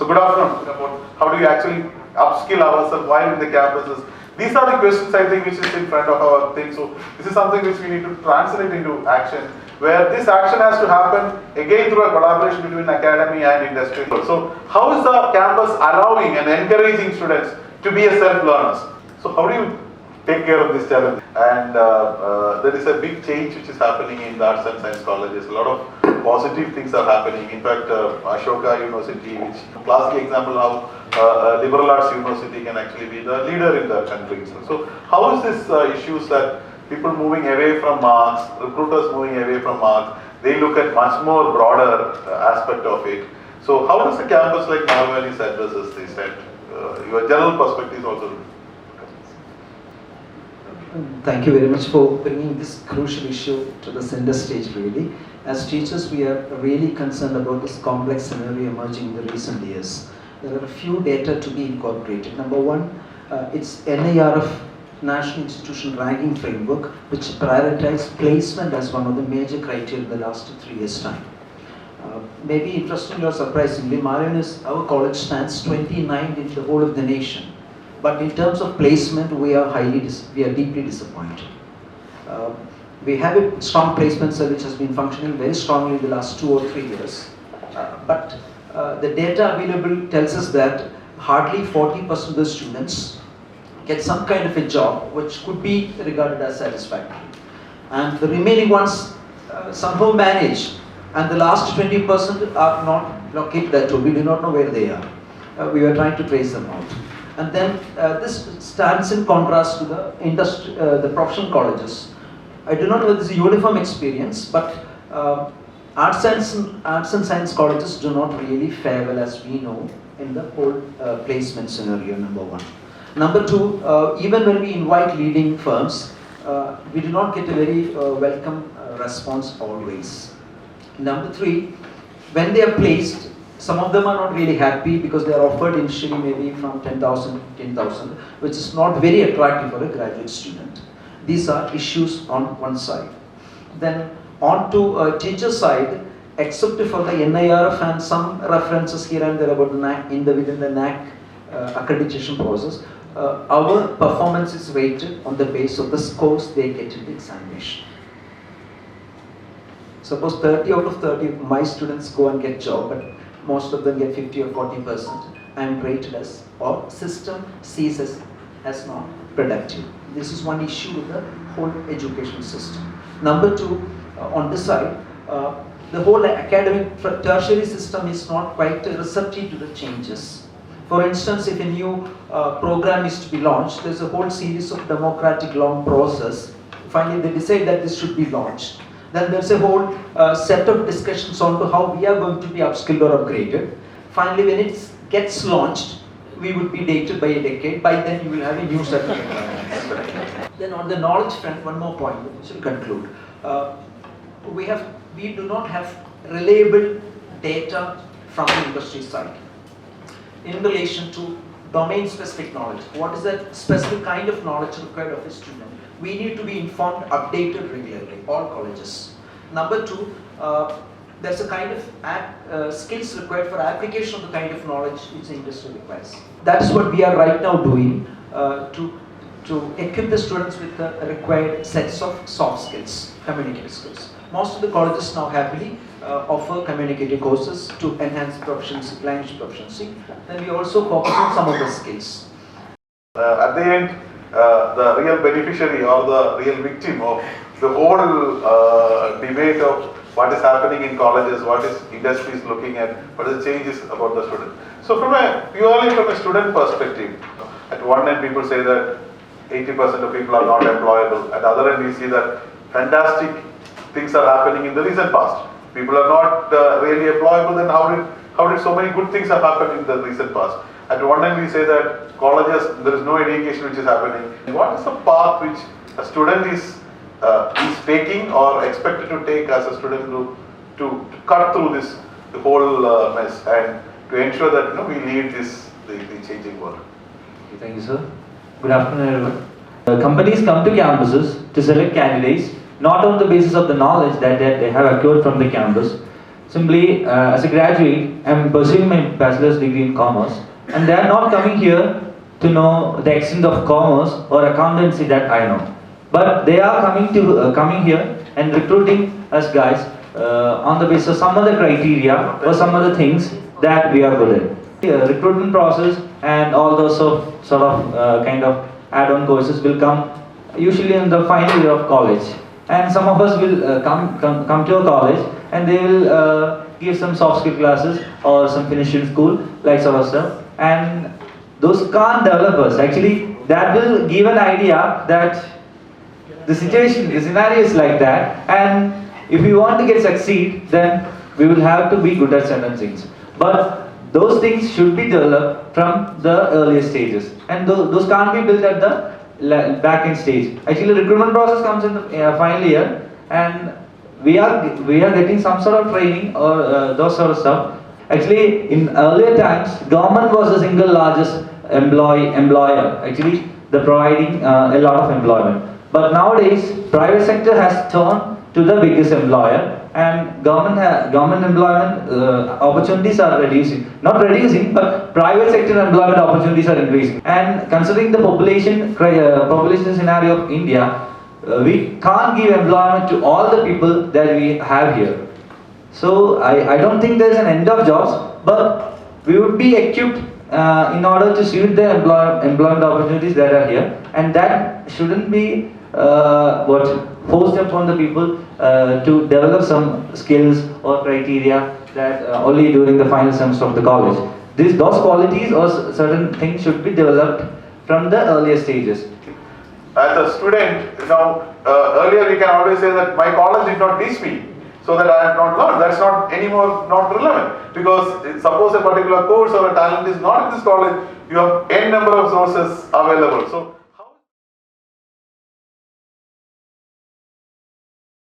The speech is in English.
good afternoon. About how do you actually upskill ourselves while in the campuses? These are the questions I think which is in front of our thing. So this is something which we need to translate into action, where this action has to happen again through a collaboration between academy and industry. So how is the campus allowing and encouraging students to be a self-learners? So how do you take care of this challenge? And there is a big change which is happening in the arts and science colleges. A lot of positive things are happening. In fact, Ashoka University, which classic example how liberal arts university can actually be the leader in the country. So how is this issues that people moving away from marks, recruiters moving away from marks, they look at much more broader aspect of it. So how does a campus like Malvenis addresses this, and your general perspective also? Thank you very much for bringing this crucial issue to the center stage really. As teachers, we are really concerned about this complex scenario emerging in the recent years. There are a few data to be incorporated. Number one, it's NIRF, National Institution Ranking Framework, which prioritizes placement as one of the major criteria in the last 3 years' time. Maybe interestingly or surprisingly, Malvenis, our college stands 29th in the whole of the nation. But in terms of placement, we are deeply disappointed. We have a strong placement cell which has been functioning very strongly in the last 2 or 3 years. But the data available tells us that hardly 40% of the students get some kind of a job which could be regarded as satisfactory. And the remaining ones somehow manage. And the last 20% are not located at all. We do not know where they are. We are trying to trace them out. And then this stands in contrast to the professional colleges. I do not know if this is a uniform experience, but arts and science colleges do not really fare well, as we know, in the whole placement scenario, number one. Number two, even when we invite leading firms, we do not get a very welcome response always. Number three, when they are placed, some of them are not really happy because they are offered initially maybe from 10,000, 15,000, which is not very attractive for a graduate student. These are issues on one side. Then on to teacher side, except for the NIRF and some references here and there about the NAC, within the NAC accreditation process, our performance is rated on the basis of the scores they get in the examination. Suppose 30 out of 30 of my students go and get job, but most of them get 50 or 40%. I am rated as, or system sees as not productive. This is one issue with the whole education system. Number two, on this side, the whole academic tertiary system is not quite receptive to the changes. For instance, if a new program is to be launched, there's a whole series of democratic long process. Finally, they decide that this should be launched. Then there's a whole set of discussions on to how we are going to be upskilled or upgraded. Finally, when it gets launched, we would be dated by a decade. By then, you will have a new set of requirements. Then on the knowledge front, one more point, which will conclude. We do not have reliable data from the industry side in relation to domain-specific knowledge. What is that specific kind of knowledge required of a student? We need to be informed, updated regularly, all colleges. Number two, there's a kind of skills required for application of the kind of knowledge which the industry requires. That's what we are right now doing to equip the students with the required sets of soft skills, communicative skills. Most of the colleges now happily offer communicative courses to enhance proficiency, language proficiency. Then we also focus on some of the skills. At the end, the real beneficiary or the real victim of the whole debate of what is happening in colleges, what is industry is looking at, what is the changes about the student. So purely from a student perspective, at one end people say that 80% of people are not employable. At the other end we see that fantastic things are happening in the recent past. People are not really employable, then how did so many good things have happened in the recent past? At one end we say that colleges, there is no education which is happening. What is the path which a student is taking or expected to take as a student to cut through the whole mess and to ensure that we lead the changing world? Thank you, sir. Good afternoon, everyone. Companies come to campuses to select candidates not on the basis of the knowledge that they have acquired from the campus, simply as a graduate, I'm pursuing my bachelor's degree in commerce, and they are not coming here to know the extent of commerce or accountancy that I know. But they are coming here and recruiting us guys on the basis of some other criteria or some other things that we are good at. Recruitment process and all those sort of kind of add-on courses will come usually in the final year of college, and some of us will come to a college and they will give some soft skill classes or some finishing school like sort of stuff, and those can't develop us. Actually, that will give an idea that the situation, the scenario is like that, and if we want to get succeed, then we will have to be good at certain things. But those things should be developed from the earlier stages, and those can't be built at the back end stage. Actually, the recruitment process comes in the final year, and we are getting some sort of training or those sort of stuff. Actually, in earlier times, government was the single largest employer. Actually, the providing a lot of employment. But nowadays, private sector has turned to the biggest employer, and government employment opportunities are reducing. Not reducing, but private sector employment opportunities are increasing. And considering the population scenario of India, we can't give employment to all the people that we have here. So I don't think there is an end of jobs, but we would be equipped in order to suit the employment opportunities that are here, and that shouldn't be forced upon the people to develop some skills or criteria that only during the final semester of the college. Those qualities or certain things should be developed from the earlier stages. As a student, earlier we can always say that my college did not teach me, so that I have not learned. That's not anymore not relevant, because suppose a particular course or a talent is not in this college, you have n number of sources available. So